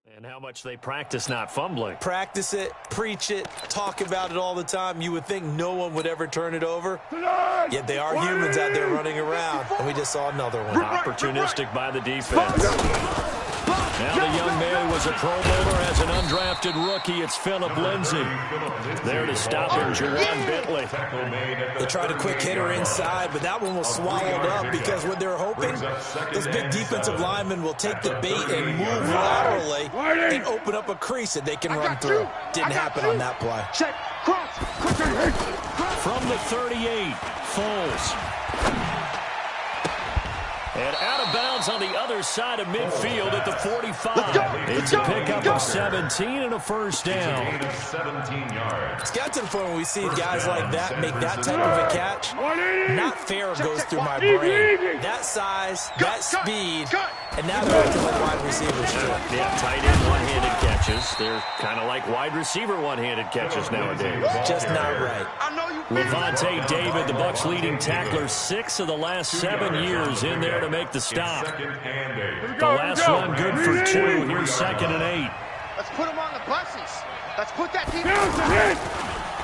And how much they practice not fumbling. Practice it, preach it, talk about it all the time. You would think no one would ever turn it over. Yet they are humans out there running around. And we just saw another one. Opportunistic by the defense. Now the young man who was a Pro Bowler as an undrafted rookie. It's Phillip Lindsay. There to stop him, Juwan Bentley. They tried a quick hitter inside, but that one was swallowed up because what they're hoping, those big defensive linemen will take the bait and move laterally and open up a crease that they can run through. Didn't happen on that play. Check, cross, from the 38, Foles. And out of bounds on the other side of midfield at the 45. It's a pickup of 17 and a first down. 17 yards. It's got to the point where we see guys like that make that type of a catch. Not fair goes through my brain. That size, that speed, and now they're acting like wide receivers too. Yeah, tight end one-handed catches. They're kind of like wide receiver one-handed catches nowadays. Just not right. Levante David, the Bucs' leading tackler, 6 of the last 7 years in there to make the stop. The last run good for 2. Here's 2nd and 8. Let's put them on the buses. Let's put that team.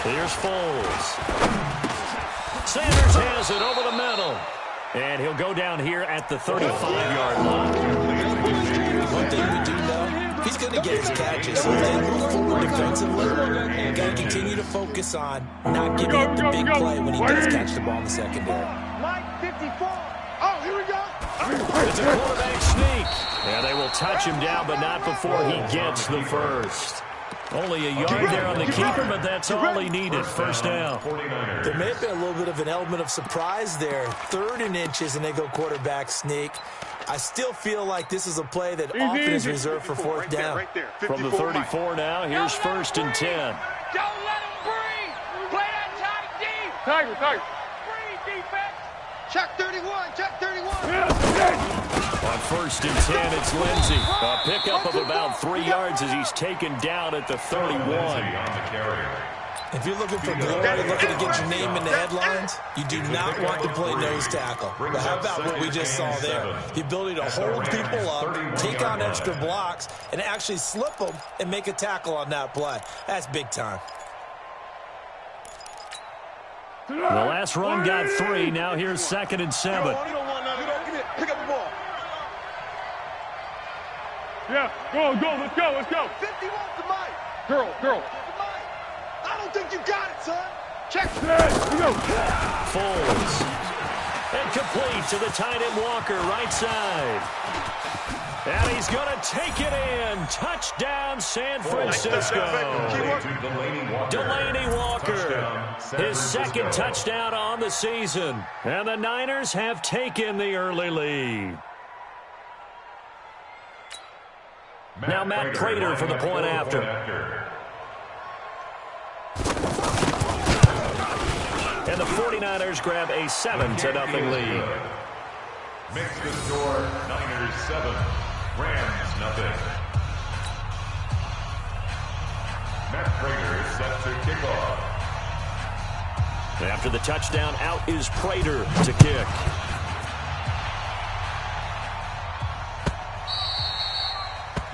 Here's Foles. Sanders has it over the middle. And he'll go down here at the 35-yard line. One thing we do know, he's going to get his catches. So if they move forward defensively, you got to continue to focus on not giving up the big play when he does catch the ball in the secondary. Line 54. Oh, here we go. It's a quarterback sneak. Yeah, they will touch him down, but not before he gets the first. Only a yard there on the keeper, but that's all he needed. First down. There may have been a little bit of an element of surprise there. 3rd and inches, and they go quarterback sneak. I still feel like this is a play that often is reserved for 4th down. From the 34 now, here's 1st and 10. Don't let him breathe. Play that tight deep. Tiger. Breathe, defense. Check 31. Check 31. On 1st and 10, it's Lindsay. A pickup of about 3 yards as he's taken down at the 31. If you're looking for glory, looking to get your name in the headlines, you do not want to play nose tackle. But how about what we just saw there? The ability to hold people up, take on extra blocks, and actually slip them and make a tackle on that play. That's big time. The last run got 3. Now here's 2nd and 7. Pick up the ball. Yeah, go, let's go. 51 to Mike. Girl. I don't think you got it, son. Check. Here we go. Foles. And complete to the tight end Walker, right side. And he's going to take it in. Touchdown, San Francisco. Delaney Walker, his 2nd touchdown on the season. And the Niners have taken the early lead. Now Matt Prater for the point after. And the 49ers grab a 7-0 lead. Makes the score Niners 7, Rams 0. Matt Prater is set to kick off. After the touchdown, out is Prater to kick.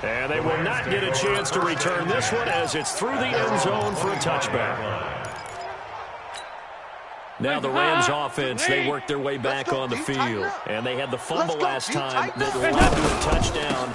And they will not get a chance to return this one as it's through the end zone for a touchback. Now the Rams offense, they worked their way back on the field. And they had the fumble last time that led to a touchdown.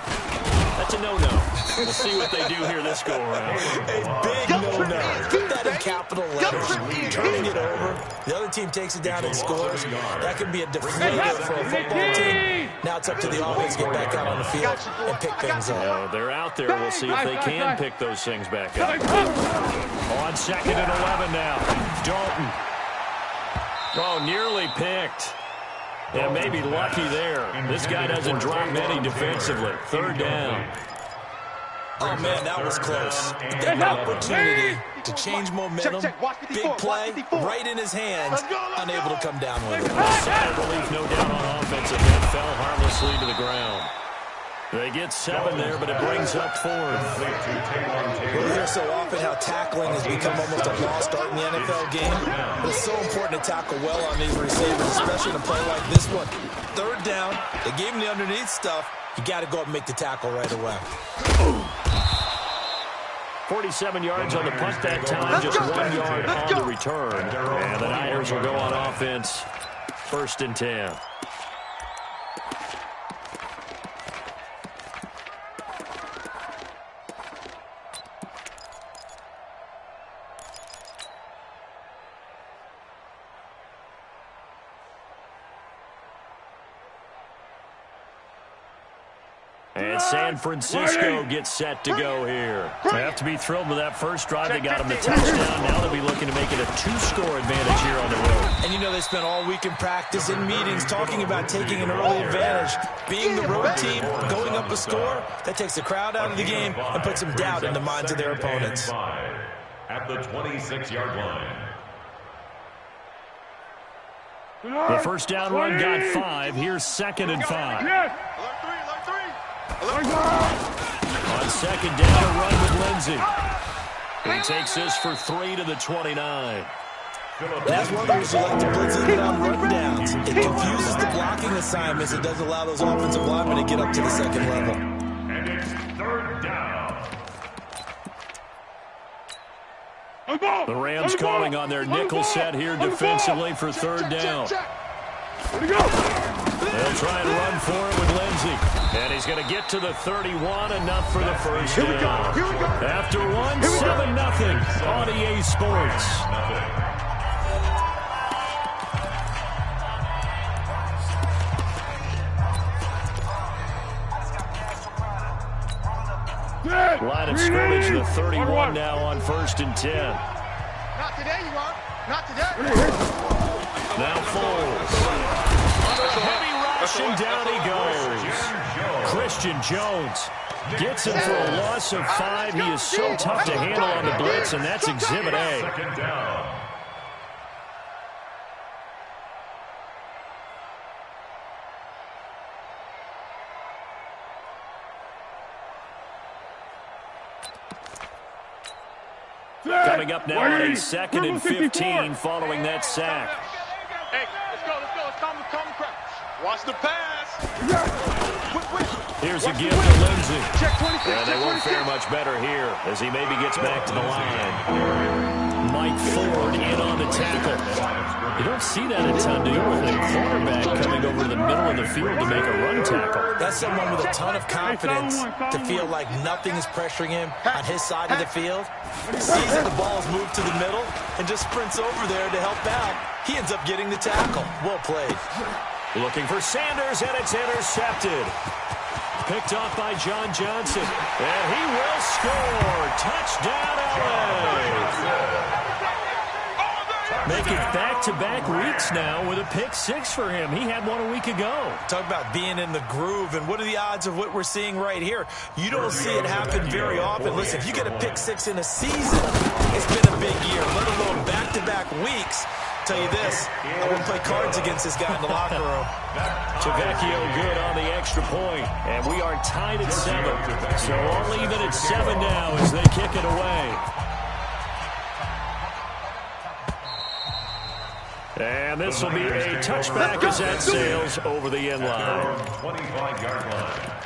That's a no-no. We'll see what they do here this go-around. A big no-no. Put that in capital letters. Turning it over. The other team takes it down and scores. That could be a deflator for a football team. Now it's up to the offense to get back out on the field and pick things up. They're out there. We'll see if they can pick those things back up. On 2nd and 11 now. Dalton. Oh, nearly picked. Yeah, maybe lucky there. This guy doesn't drop many defensively. 3rd down. Oh, man, that was close. That opportunity to change momentum, big play, right in his hands, unable to come down with it. Solid relief, no doubt, on offensive. That fell harmlessly to the ground. They get 7 there, but it brings up 4th. We hear so often how tackling has become almost a lost art in the NFL game. But it's so important to tackle well on these receivers, especially in a play like this one. 3rd down, they gave him the underneath stuff. You got to go up and make the tackle right away. 47 yards on the punt that time, just 1 yard on the return. And the Niners will go on offense, 1st and 10. And San Francisco gets set to go here. They have to be thrilled with that first drive. They got them the touchdown. Now they'll be looking to make it a 2-score advantage here on the road. And you know they spent all week in practice, in meetings, talking about taking an early advantage. Being the road team, going up a score, that takes the crowd out of the game and puts some doubt in the minds of their opponents. At the 26-yard line. The first down run got 5. Here's 2nd and 5. On 2nd down, a run with Lindsey. He takes this for 3 to the 29. That's one of the reasons you like to blitz it on rundowns. It confuses the blocking assignments. It doesn't allow those offensive linemen to get up to the 2nd level. And it's 3rd down. The Rams calling on their nickel set here defensively for 3rd down. They'll try and run for it with Lindsey. And he's going to get to the 31, enough for the first down. After 1, 7-0 on EA Sports. Line of scrimmage, the 31 now on 1st and 10. Not today, you are. Not today. Now Foles. Heavy rush, and down he goes. Christian Jones gets him for a loss of 5. He is so tough to handle on the blitz, and that's Exhibit A. 2nd down. Coming up now on a 2nd and 15 following that sack. Hey, let's go. Let's calm the crowd. Watch the pass. Here's a give to Lindsey. And they won't fare much better here as he maybe gets back to the line. Mike Ford in on the tackle. You don't see that a ton, do you, with a quarterback coming over the middle of the field to make a run tackle. That's someone with a ton of confidence to feel like nothing is pressuring him on his side of the field. Sees that the ball is moved to the middle and just sprints over there to help out. He ends up getting the tackle. Well played. Looking for Sanders, and it's intercepted. Picked off by John Johnson. And he will score. Touchdown, LA. Make it back-to-back weeks now with a pick-6 for him. He had one a week ago. Talk about being in the groove, and what are the odds of what we're seeing right here? You don't see it happen very often. Listen, if you get a pick-6 in a season, it's been a big year, let alone back-to-back weeks. Tell you this, I wouldn't play cards against this guy in the locker room. Tavecchio good on the extra point, and we are tied at 7. So all even at 7 now as they kick it away. And this will be a touchback as that sails over the end line. 25-yard line.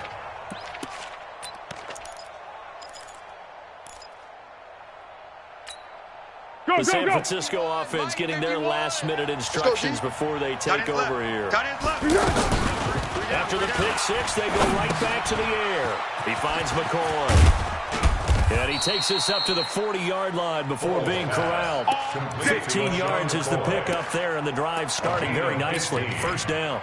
The San Francisco offense getting their last-minute instructions before they take over here. After the pick-6, they go right back to the air. He finds McCoy. And he takes this up to the 40-yard line before being corralled. 15 yards is the pickup there, and the drive starting very nicely. First down.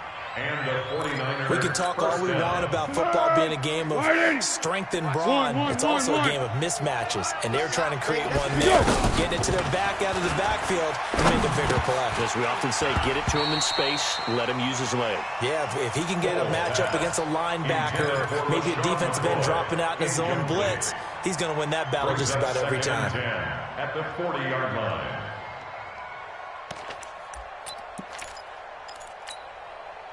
We can talk all we want about football being a game of strength and brawn. It's also a game of mismatches, and they're trying to create one there. Getting it to their back out of the backfield to make a bigger play. As we often say, get it to him in space, let him use his leg. Yeah, if he can get a matchup against a linebacker, maybe a defensive end dropping out in a zone blitz, he's going to win that battle just about every time. At the 40-yard line.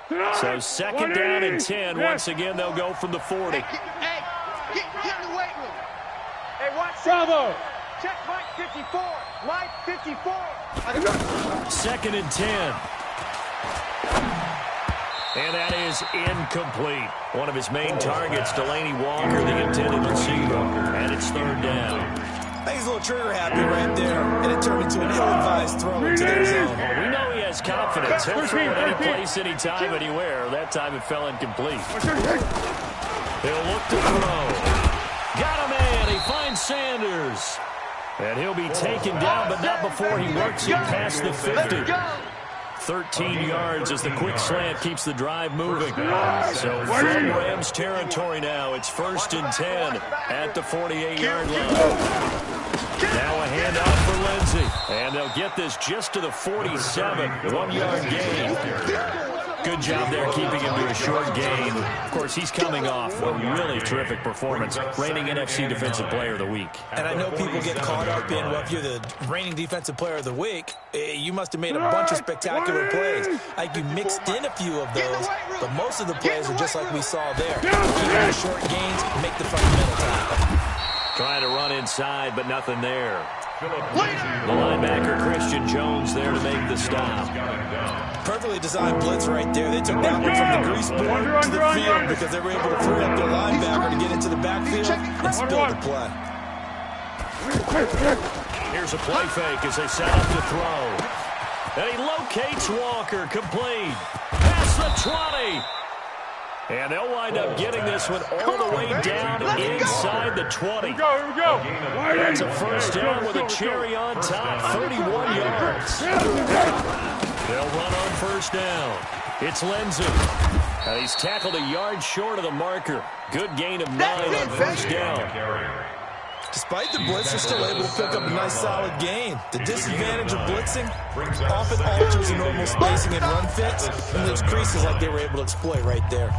So second down and 10. Once again, they'll go from the 40. Hey, get in the weight room. Hey, watch. Bravo. Check Mike 54. Mike 54. Second and 10. And that is incomplete. One of his main targets, Delaney Walker, the intended receiver. And it's third down. I think he's a little trigger happy right there, and it turned into an ill-advised throw into their zone. Well, we know he has confidence. He'll throw it any place, anytime, anywhere. That time it fell incomplete. He'll look to throw. Got a man. He finds Sanders. And he'll be taken down, but not before he works it past the 50. 13 yards as the quick slant keeps the drive moving. So from Rams territory now, it's first and 10 at the 48-yard line. Now a handoff for Lindsey. And they'll get this just to the 47. 1-yard gain. Good job there keeping him to a short gain. Of course, he's coming off a really terrific performance. Reigning NFC Defensive Player of the Week. And I know people get caught up in, well, if you're the reigning Defensive Player of the Week, you must have made a bunch of spectacular plays. Like you mixed in a few of those, but most of the plays are just like we saw there. Keep the short gains, make the fundamental tackle. Trying to run inside, but nothing there. The linebacker, Christian Jones, there to make the stop. Perfectly designed blitz right there. They took that one from the grease board to the field because they were able to free up their linebacker to get into the backfield and spill the play. Here's a play fake as they set up to throw. And he locates Walker, complete. Past the 20. And they'll wind up getting this one all the way down inside the 20. Here we go. That's a first down with a cherry on top, 31 yards. They'll run on first down. It's Lindsey. He's tackled a yard short of the marker. Good gain of 9 on first down. Despite the blitz, they're still able to pick up a nice solid gain. The disadvantage of blitzing often alters the normal spacing and run fits, and there's creases like they were able to exploit right there.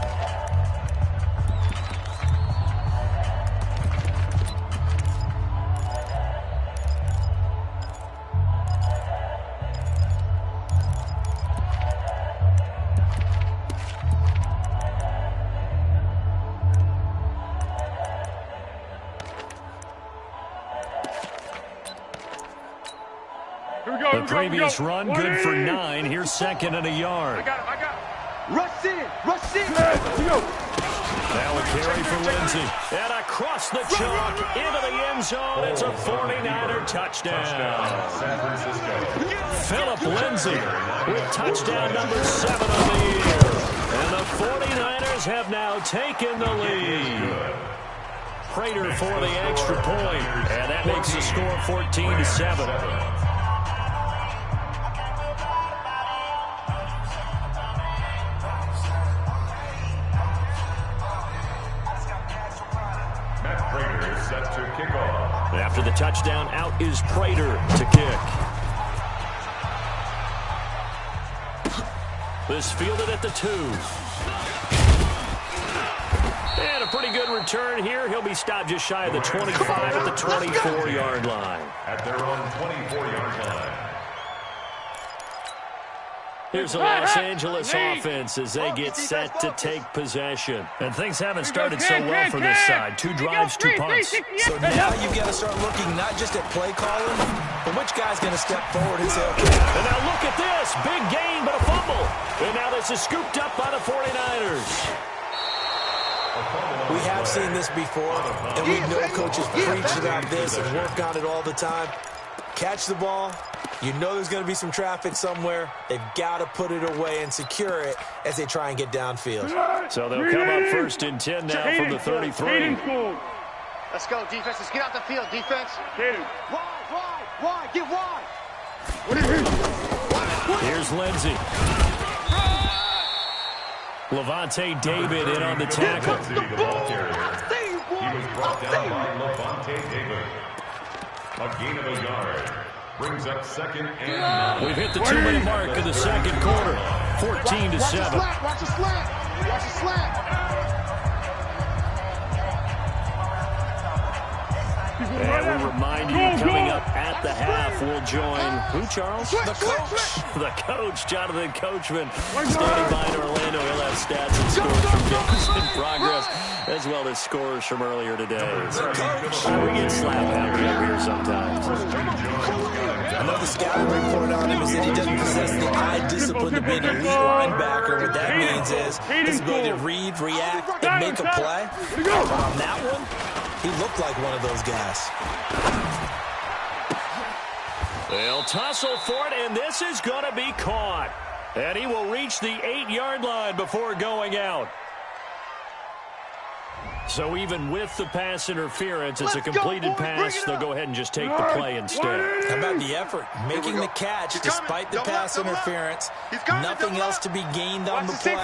The previous run, good for 9. Here's second and a yard. I got it. Rush in. Now a carry for Lindsey. And across the chalk into the end zone. It's a 49er touchdown. Philip Lindsey with touchdown number 7 on the year. And the 49ers have now taken the lead. Prater for the extra point. And that makes the score 14-7. After the touchdown, out is Prater to kick. This fielded at the 2. And a pretty good return here. He'll be stopped just shy of the 25 at the 24-yard line. At their own 24-yard line. Here's the Los Angeles offense as they get set to take possession. And things haven't started so well for this side. 2 drives, 2 punts. So now you've got to start looking not just at play calling, but which guy's going to step forward and say, okay. And now look at this. Big gain, but a fumble. And now this is scooped up by the 49ers. We have seen this before, and we know coaches preach about this and work on it all the time. Catch the ball. You know there's going to be some traffic somewhere. They've got to put it away and secure it as they try and get downfield. So they'll come up first and 10 now from the 33. Let's go, defense. Let's get out the field, defense. Wide. Get wide. Here's Lindsey. Levante David in on the tackle. He was brought down by Levante David. A gain of a yard. Brings up second and 9. We've hit the 2-minute mark in the second quarter. 14-7. Watch the slant. And we remind you, coming up at at the half. We'll join who, Charles? The coach. The coach, Jonathan Coachman, standing by in Orlando. He'll have stats and scores from games in progress, as well as scores from earlier today. The coach. We get slap happy up here sometimes. Another scouting report on him is that he doesn't possess the eye discipline to be an elite linebacker. What that means is his ability to read, react, and make a play. But on that one, he looked like one of those guys. They'll tussle for it, and this is going to be caught. And he will reach the 8-yard line before going out. So even with the pass interference, it's a completed pass. They'll go ahead and just take the play instead. How about the effort? Making the catch despite the pass interference. Nothing else to be gained on the play. No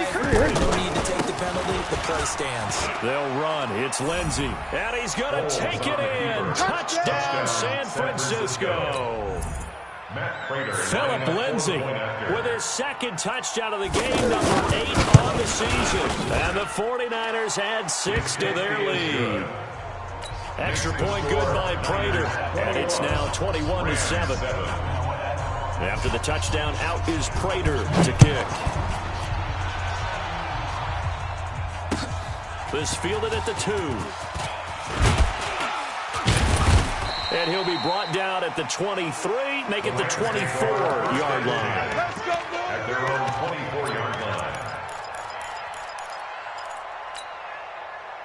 need to take the penalty. The play stands. They'll run. It's Lindsey. And he's going to take it in. Touchdown, San Francisco. Philip Lindsey with his second touchdown of the game, number 8 on the season. And the 49ers add 6 to their lead. Extra point good by Prater. And it's now 21-7. After the touchdown, out is Prater to kick. This fielded at the 2. And he'll be brought down at the 23, make it the 24-yard line. At their own 24-yard line.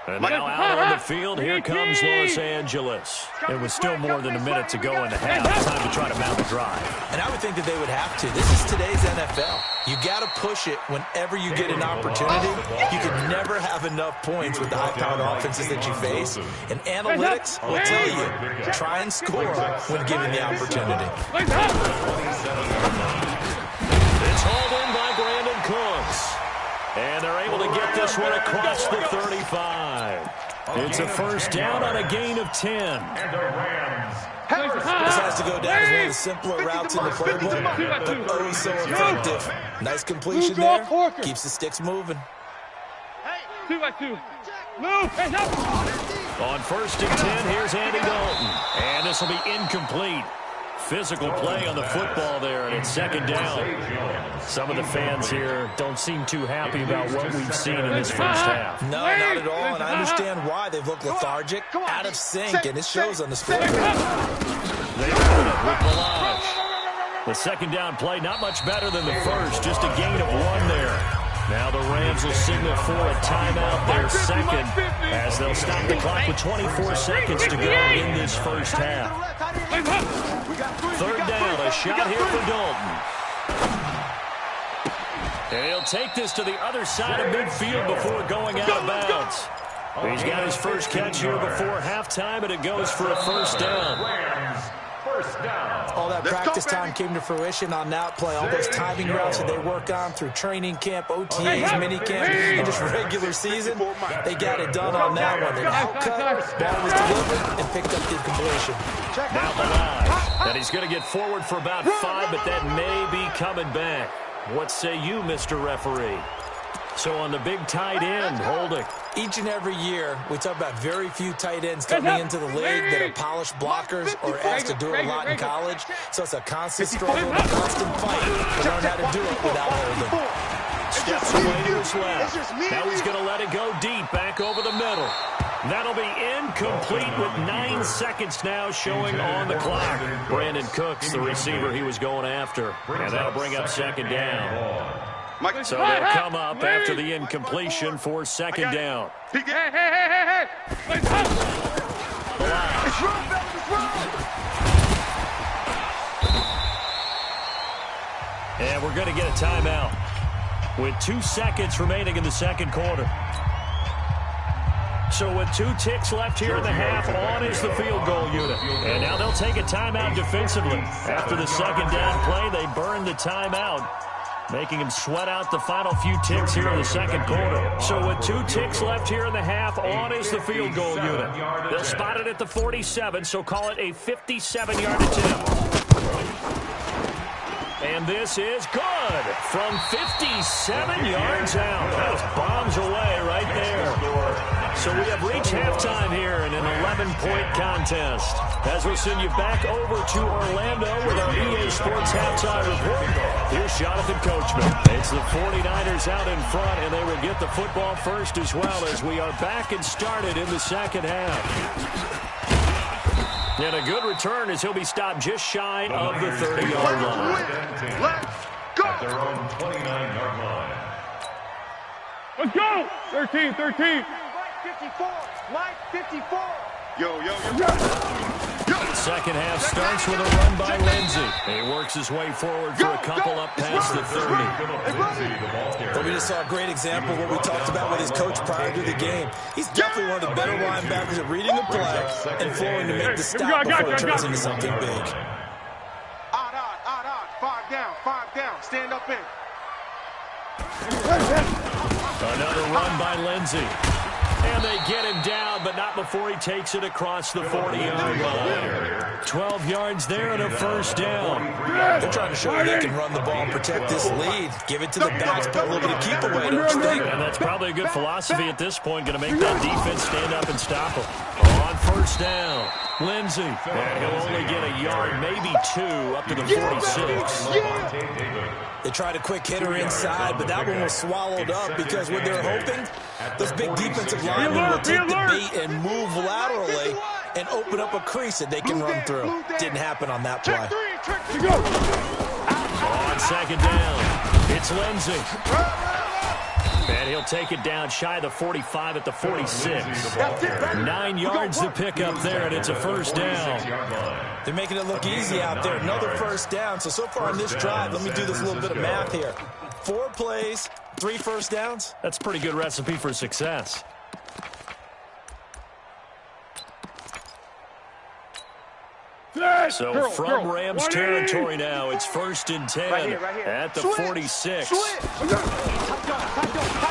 And now out on the field, here comes Los Angeles. It was still more than a minute to go in the half. Time to try to mount a drive. And I would think that they would have to. This is today's NFL. You got to push it whenever you get an opportunity. You can never have enough points with the high-powered offenses that you face. And analytics will tell you, try and score when given the opportunity. It's hauled in by Brandon Cooks. And they're able to get this one across the 35. It's a first down on a gain of 10. And the Rams. This has to go down as one of the simpler routes in the playbook, but oh so effective. Nice completion there. Keeps the sticks moving. On first and 10, here's Andy Dalton. And this will be incomplete. Physical play on the football there, and it's second down. Some of the fans here don't seem too happy about what we've seen in this first half. No, not at all, and I understand why. They've looked lethargic, out of sync, and it shows on the scoreboard. They open it with Balaj. The second down play, not much better than the first, just a gain of 1 there. Now the Rams will signal for a timeout, their second, as they'll stop the clock with 24 seconds to go in this first half. Third down, a shot here for Dalton. And he'll take this to the other side of midfield before going out of bounds. He's got his first catch here before halftime, and it goes for a first down. All that practice time came to fruition on that play. All those timing routes that they work on through training camp, OTAs, mini camp, and just regular season, they got it done on that one. An outcut, ball was delivered, and picked up the completion. Now Balaj, and he's going to get forward for about 5, but that may be coming back. What say you, Mr. Referee? So on the big tight end, holding. Each and every year, we talk about very few tight ends coming into the league that are polished blockers or asked to do it a lot in college. So it's a constant struggle, a constant fight to learn how to do it without holding. Steps away to his left. Now he's going to let it go deep, back over the middle. That'll be incomplete with 9 seconds now showing on the clock. Brandon Cooks, the receiver he was going after. And that'll bring up second down. So they'll come up after the incompletion for second down. And we're going to get a timeout with 2 seconds remaining in the second quarter. So with 2 ticks left here in the half, on is the field goal unit. And now they'll take a timeout defensively. After the second down play, they burn the timeout, making him sweat out the final few ticks here in the second quarter. So with 2 ticks left here in the half, on is the field goal unit. They'll spot it at the 47, so call it a 57-yard attempt. And this is good from 57 yards out. That was bombs away right there. So we have reached halftime here in an 11-point contest. As we'll send you back over to Orlando with our EA Sports halftime report. Here's Jonathan Coachman. It's the 49ers out in front, and they will get the football first as well as we are back and started in the second half. And a good return as he'll be stopped just shy of the 30-yard line. Let's go! At their own 29-yard line. Let's go! 13, 13. Mike 54. Mike 54. Yo. Second half starts with a run by Lindsey. He works his way forward for a couple up past the 30. But we just saw a great example of what we talked about with his coach prior to the game. He's definitely one of the better linebackers at reading the play and flowing to make the stop before it turns into something big. Odd. 5 down. Stand up in. Another run by Lindsey. And they get him down, but not before he takes it across the 40-yard line. 12 yards there and a first down. They're trying to show you they can run the ball and protect this lead. Give it to the backs, put a little bit of keep away, don't you think? And that's probably a good philosophy at this point, going to make that defense stand up and stop him. On first down, Lindsey. And he'll only get a yard, maybe 2, up to the 46. They tried a quick hitter inside, but that one was swallowed up because what they're hoping, those big defensive linemen will take the bait and move laterally and open up a crease that they can run through. Didn't happen on that play. On second down, it's Lindsey. And he'll take it down shy of the 45 at the 46. 9 yards to pick up there, and it's a first down. They're making it look easy out there. Another first down. So far on this drive, let me do this little bit of math here. 4 plays, 3 first downs. That's a pretty good recipe for success. So from Rams territory now, it's 1st and 10 right here. at the 46.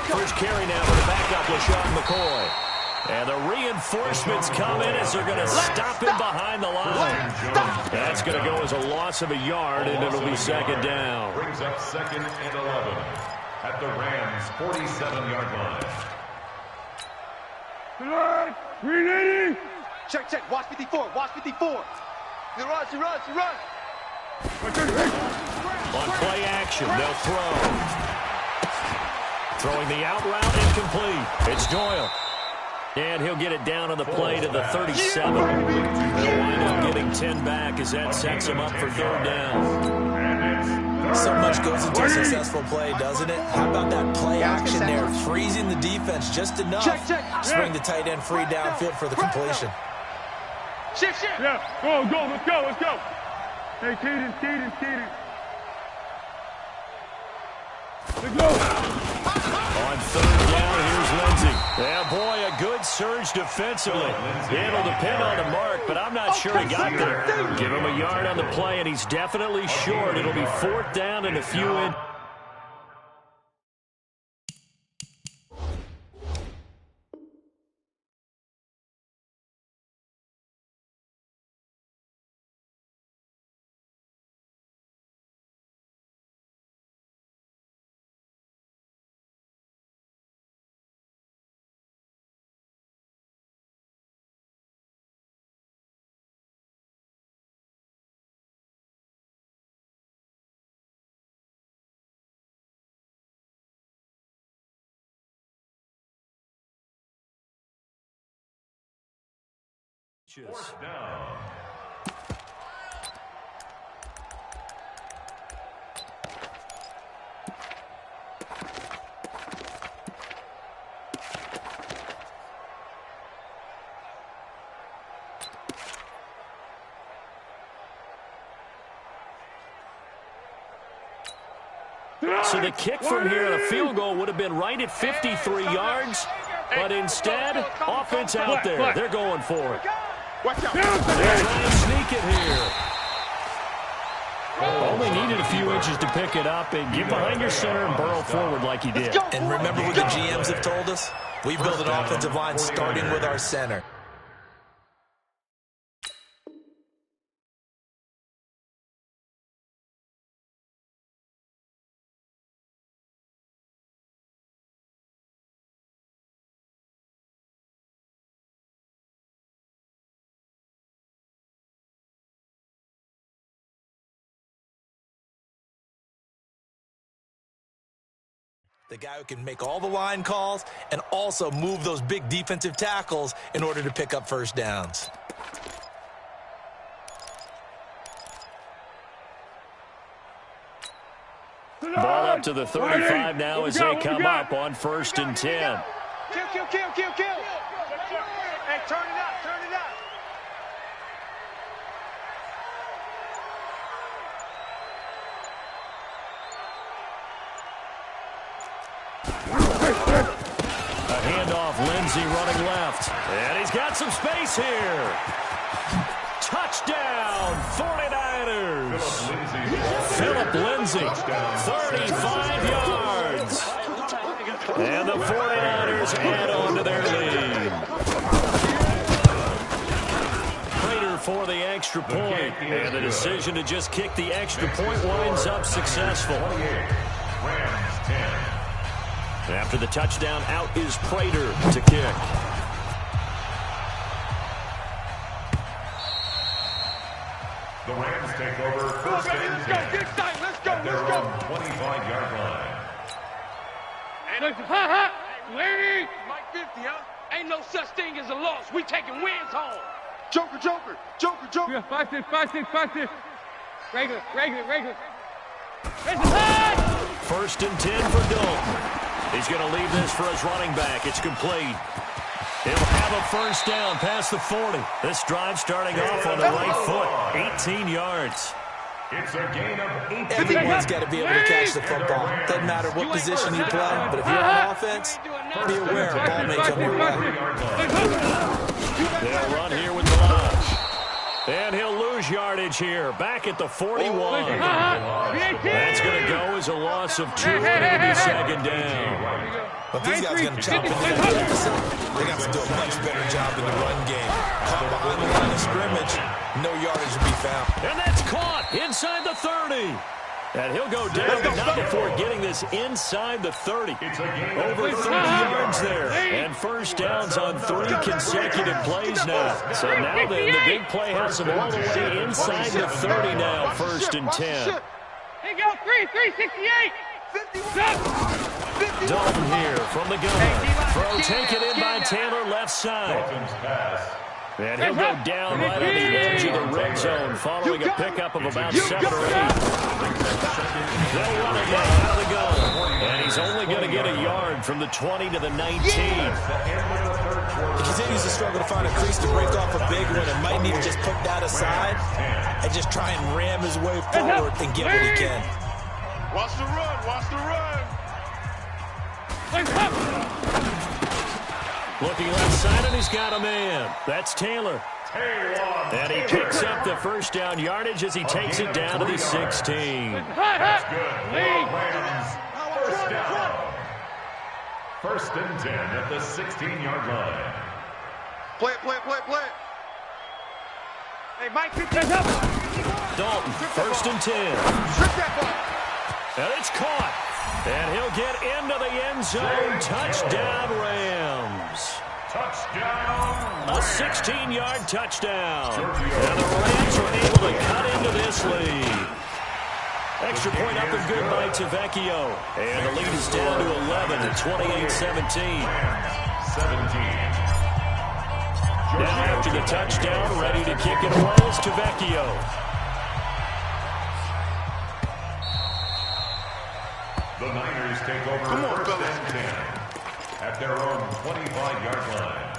First carry now for the backup, LaShawn McCoy. And the reinforcements come in as they're going to stop him behind the line. That's going to go as a loss of a yard, and it'll be second down. Brings up 2nd and 11 at the Rams' 47-yard line. Reading. Check. Watch 54. He runs. On play action, they'll throw. Throwing the out route incomplete. It's Doyle. And he'll get it down on the play to the 37. They'll wind up getting 10 back as that sets him up for 3rd down. So much goes into a successful play, doesn't it? How about that play action there? Freezing the defense just enough to bring the tight end free downfield for the completion. Shift. Yeah, go, let's go. Hey, Keaton. Let's go. On 3rd down, here's Lindsey. Yeah, boy, a good surge defensively. Able to pin on the mark, but I'm not sure he got there. Give him a yard on the play, and he's definitely short. It'll be 4th down and a few in. Fourth down. So the kick from here and a field goal would have been right at 53 yards, but instead, offense out there. They're going for it. Watch out. They're trying to sneak it here. Only needed a few inches to pick it up and get behind your center and burrow forward like he did. And remember what the GMs have told us? We build an offensive line starting with our center. The guy who can make all the line calls and also move those big defensive tackles in order to pick up first downs. Ball up to the 35 now as they come up on 1st and 10. Kill. Hey, turn it up. A handoff, Lindsey running left. And he's got some space here. Touchdown, 49ers. Phillip Lindsey, 35 yards. And the 49ers add on to their lead. Prater for the extra point. And the decision to just kick the extra point winds up successful. Rams 10. After the touchdown, out is Prater to kick. The Rams take over first and 10. Let's go. At their own 25-yard line. Hey, listen, ha! Lady! Mike 50, huh? Ain't no such thing as a loss. We taking wins home. Joker. Yeah, 5-6. Regular. Listen, high! 1st and 10 for Dalton. He's going to leave this for his running back. It's complete. He'll have a first down past the 40. This drive starting off on the right foot. 18 yards. It's a gain of 18. Everyone's got to be able to catch the football. Doesn't matter what position you play, but if you're on offense, be aware a ball may come your way. They'll run here with Delage. And he'll lose yardage here. Back at the 41. That's going to go as a loss of 2, and it'll be 2nd down. But these guys are going to chop into that deficit. They got to do a much better job in the run game. Caught behind the line of scrimmage, no yardage to be found. And that's caught inside the 30. And he'll go down, but not before getting this inside the 30. Over 30 yards there. And first downs on 3 consecutive plays now. So now then, the big play has them all the way inside the 30 now, 1st and 10. Here go, 368. Dalton here from the gun. Throw taken in by Taylor left side. And he'll go down right on the edge of the red zone following a pickup of about 7 or 8. They'll run it now out of the gun. And he's only going to get a yard from the 20 to the 19. He continues to struggle to find a crease to break off a big one and might need to just put that aside and just try and ram his way forward and get what he can. Watch the run. Looking left side, and he's got a man. That's Taylor. And he picks up the first down yardage as he takes it down to the 16. That's good. First down. 1st and 10 at the 16-yard line. Play it. Hey, Mike, pick that up. Dalton, 1st and 10. Strip that ball. And it's caught. And he'll get into the end zone. Touchdown, Rams. Touchdown. A 16-yard touchdown. And the Rams are able to cut into this lead. Extra point up and good by Tavecchio. And the lead is down to 11 at 28-17. Now after the touchdown, ready to kick it away is Tavecchio. The Niners take over 1st and 10 at their own 25-yard line.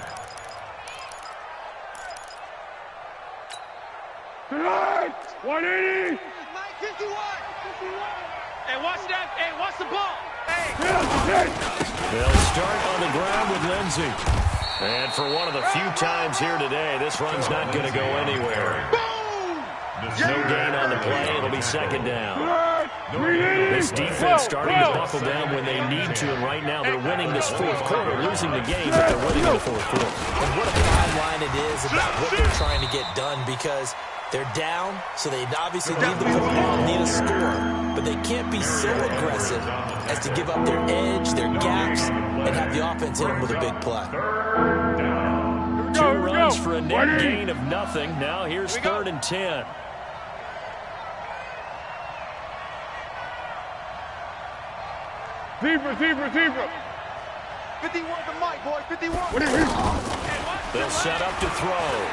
Tonight, 180. Mike 51. Hey, watch that. Hey, watch the ball. Hey. They'll start on the ground with Lindsey. And for one of the few times here today, this run's not going to go anywhere. No gain on the play. It'll be 2nd down. This defense starting to buckle down when they need to, and right now they're winning this 4th quarter, losing the game, but they're winning the 4th quarter. And what a fine line it is about what they're trying to get done, because they're down, so they obviously need the football, need a score, but they can't be so aggressive as to give up their edge, their gaps, and have the offense hit them with a big play. 2 runs for a net gain of nothing. Now here's 3rd and 10. Zebra, zebra, zebra. 51 to Mike, boys. 51. They'll set up to throw.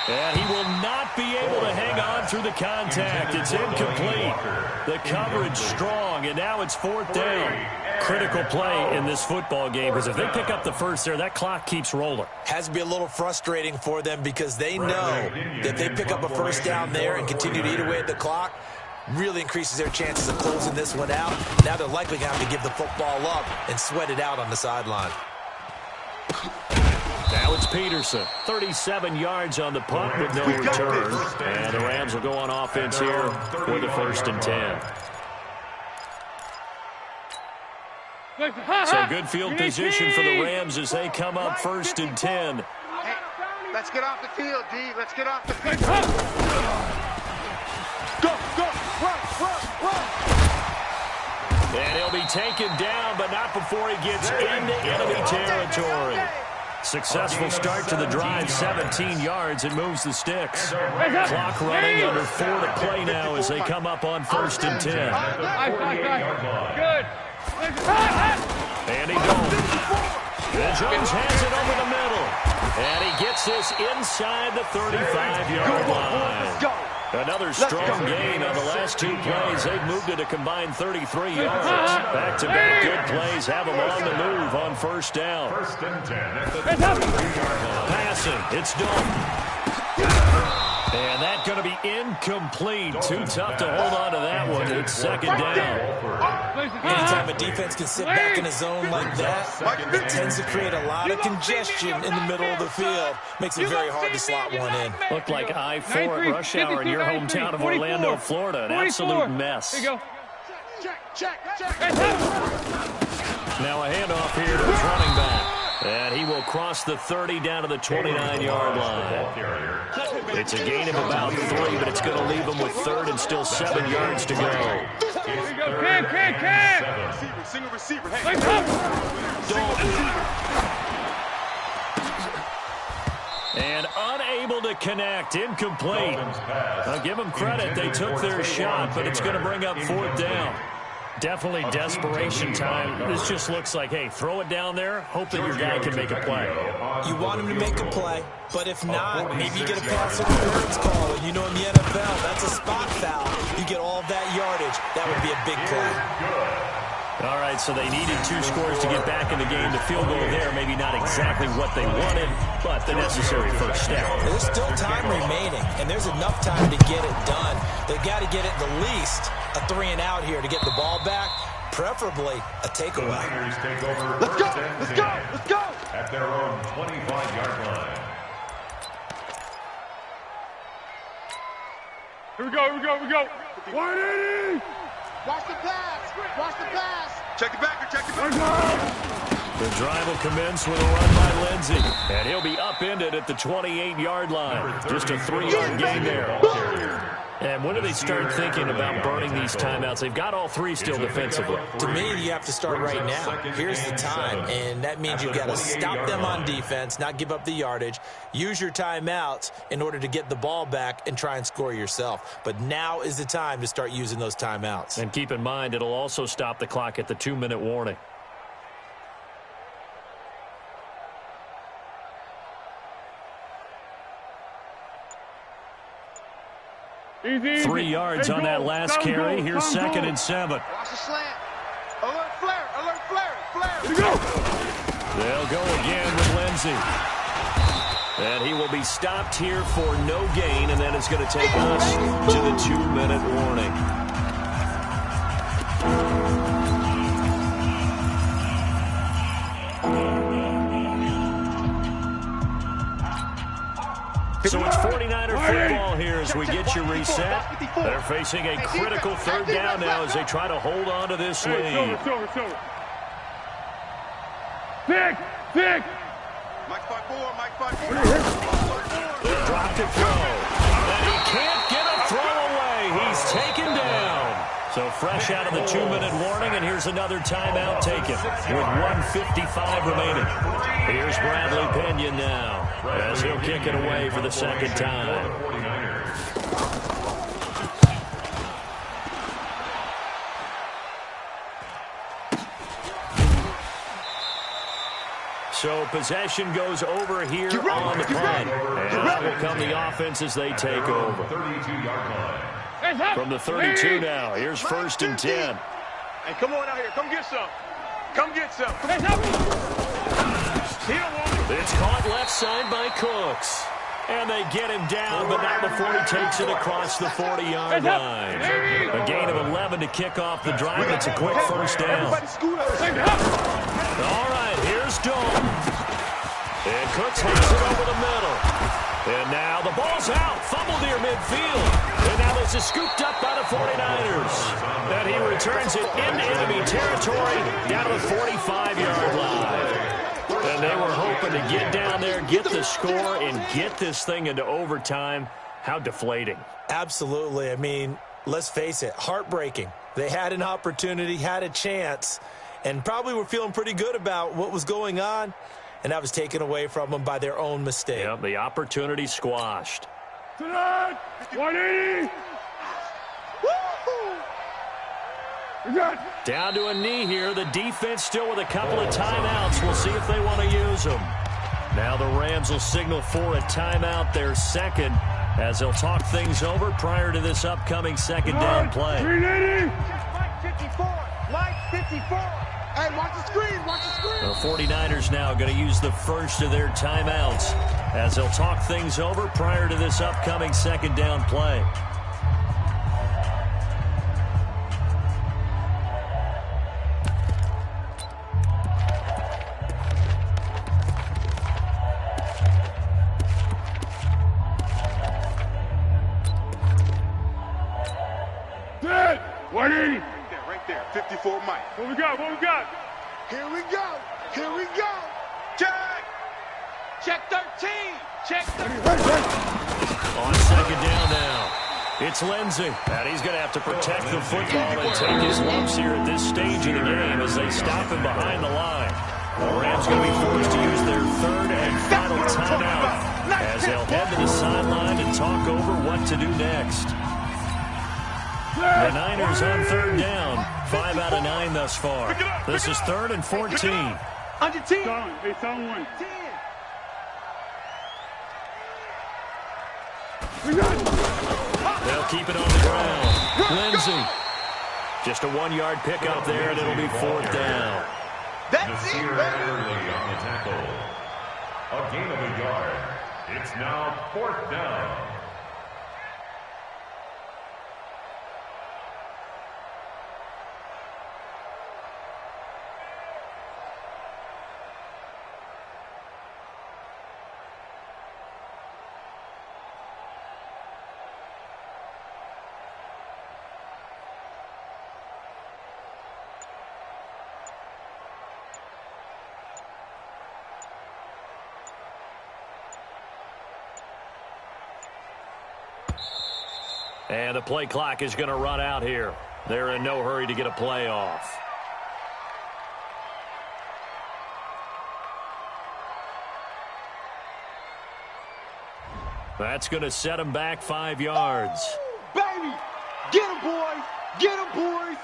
And he will not be able to hang on through the contact. It's incomplete. The coverage strong, and now it's 4th down. Critical play in this football game, because if they pick up the first there, that clock keeps rolling. Has to be a little frustrating for them because they know that if they pick up a first down there and continue to eat away at the clock, really increases their chances of closing this one out. Now they're likely going to have to give the football up and sweat it out on the sideline. Now it's Peterson. 37 yards on the punt with no return. And the Rams will go on offense here for the 1st and 10. So good field position for the Rams as they come up 1st and 10. Hey, let's get off the field, D. Let's get off the field. Go, go, run. And he'll be taken down, but not before he gets into enemy territory. Successful start to the drive, 17 yards, and moves the sticks. Clock running, under 4 to play now as they come up on 1st and 10. Good. Andy Dalton. And Jones has it over the middle. And he gets this inside the 35-yard line. Another strong gain on the last 2 plays. They've moved it a combined 33 yards. Back-to-back good plays have them on the move on 1st down. 1st and 10 at the 3-yard line. Passing, it's Dalton. And that's going to be incomplete. Too tough to hold on to that one. It's 2nd down. Anytime a defense can sit back in a zone like that, it tends to create a lot of congestion in the middle of the field. Makes it very hard to slot one in. Looked like I-4 at rush hour in your hometown of Orlando, Florida. An absolute mess. Here you go. Check. Now a handoff here to his running back. And he will cross the 30 down to the 29-yard line. It's a gain of about 3, but it's going to leave him with 3rd and still 7 yards to go. Here you go. Can. Single receiver. Hey. And unable to connect. Incomplete. I'll give them credit. They took their shot, but it's going to bring up 4th down. Definitely desperation time. This just looks like, hey, throw it down there, hope that your guy can make a play. You want him to make a play, but if not, maybe you get a pass interference call. And you know in the NFL, that's a spot foul. You get all of that yardage. That would be a big play. All right, so they needed 2 scores to get back in the game. The field goal there, maybe not exactly what they wanted, but the necessary first step. There's still time remaining, and there's enough time to get it done. They've got to get it the least a 3-and-out here to get the ball back, preferably a takeaway. Take over. Let's go. At their own 25-yard line. Here we go. 180. Watch the pass. Check the backer. The drive will commence with a run by Lindsey. And he'll be upended at the 28-yard line. Just a 3-yard gain there. And when do they start thinking about burning these timeouts? They've got all 3 still defensively. To me, you have to start right now. Here's the time, and that means you've got to stop them on defense, not give up the yardage, use your timeouts in order to get the ball back and try and score yourself. But now is the time to start using those timeouts. And keep in mind, it'll also stop the clock at the 2-minute warning. Easy. 3 yards on that last carry. Here's 2nd and 7. Watch the slant. Alert flare. Here we go. They'll go again with Lindsey. And he will be stopped here for no gain, and then it's going to take us to the 2-minute warning. So it's 49er football here as we get you reset. They're facing a critical 3rd down now as they try to hold on to this lead. Silver. Thick. Mike 5-4. They drop to throw. And he can't get a throw away. He's taken down. So fresh out of the 2-minute warning, and here's another timeout taken with 1:55 remaining. Here's Bradley Pinion now as he'll kick it away for the 2nd time. So possession goes over here on the punt. And that will come the offense as they take over. 32-yard line. From the 32 now, here's 1st and 10. Hey, come on out here. Come get some. Come get some. It's caught left side by Cooks. And they get him down, but not before he takes it across the 40-yard line. A gain of 11 to kick off the drive. It's a quick 1st down. All right, here's Dalton. And Cooks hands it over the middle. And now the ball's out. Fumbled near midfield. And now this is scooped up by the 49ers. And he returns it into enemy territory down to the 45-yard line. And they were hoping to get down there, get the score, and get this thing into overtime. How deflating. Absolutely. I mean, let's face it, heartbreaking. They had an opportunity, had a chance, and probably were feeling pretty good about what was going on, and that was taken away from them by their own mistake. Yep, the opportunity squashed. 180! Down to a knee here. The defense still with a couple of timeouts. We'll see if they want to use them. Now the Rams will signal for a timeout, their second, as they'll talk things over prior to this upcoming second down play. 380! Mike 54. Mike 54. Hey, watch the screen. Watch the screen. The 49ers now going to use the first of their timeouts as they'll talk things over prior to this upcoming second down play. Dead! 180! Right there. 54 Mike. What we got? What we got? Here we go. Here we go. Check. Check 13. Check 13. On second down now, it's Lindsey. And he's going to have to protect the football and take his lumps here at this stage of the game as they stop him behind the line. The Rams going to be forced to use their third and final timeout as they'll head to the sideline and talk over what to do next. The Niners on third down. 5 out of 9 thus far. This is 3rd and 14. Under 10. It's on 1. 10. They'll keep it on the ground. Lindsey. Just a 1-yard pickup there, and it'll be 4th down. That's it, Early baby. on the tackle. A gain of a yard. It's now 4th down. And the play clock is going to run out here. They're in no hurry to get a play off. That's going to set them back 5 yards. Baby. Get him, boys. Get him, boys.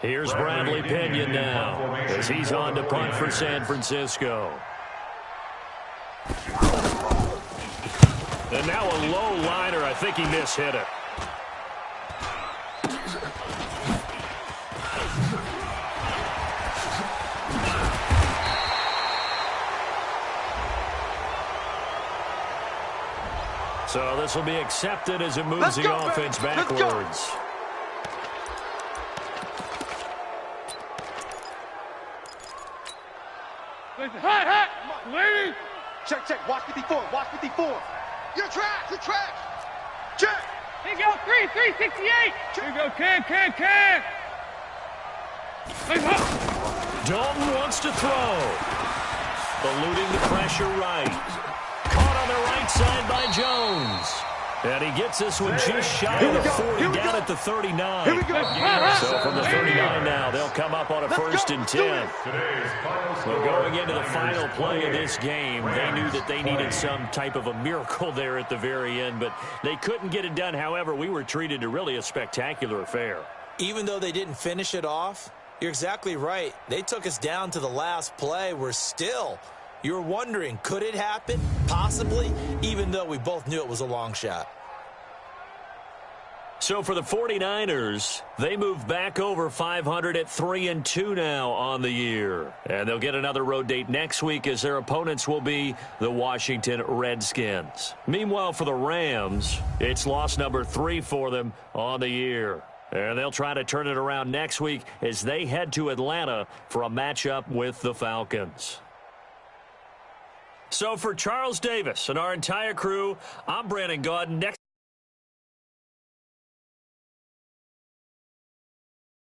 Here's Bradley Pinion now as he's on to punt for San Francisco. And now a low liner. I think he mishit it. So this will be accepted as it moves the offense backwards. Hot! Lady! Check, check. Watch 54. Watch 54. You're trash. You're trash. Check. Here you go. 368. Here you go. Can. Dalton wants to throw. Eluding the pressure right. Caught on the right side by Jones. And he gets this one just shy of the 40, down at the 39. Here we go. So from the 39 now, they'll come up on a first and 10. Well, going into the final play of this game, they knew that they needed some type of a miracle there at the very end, but they couldn't get it done. However, we were treated to really a spectacular affair. Even though they didn't finish it off, you're exactly right. They took us down to the last play. You're wondering, could it happen? Possibly, even though we both knew it was a long shot. So for the 49ers, they move back over 500 at 3-2 now on the year. And they'll get another road date next week as their opponents will be the Washington Redskins. Meanwhile, for the Rams, it's loss number 3 for them on the year. And they'll try to turn it around next week as they head to Atlanta for a matchup with the Falcons. So for Charles Davis and our entire crew, I'm Brandon Gaudin. Next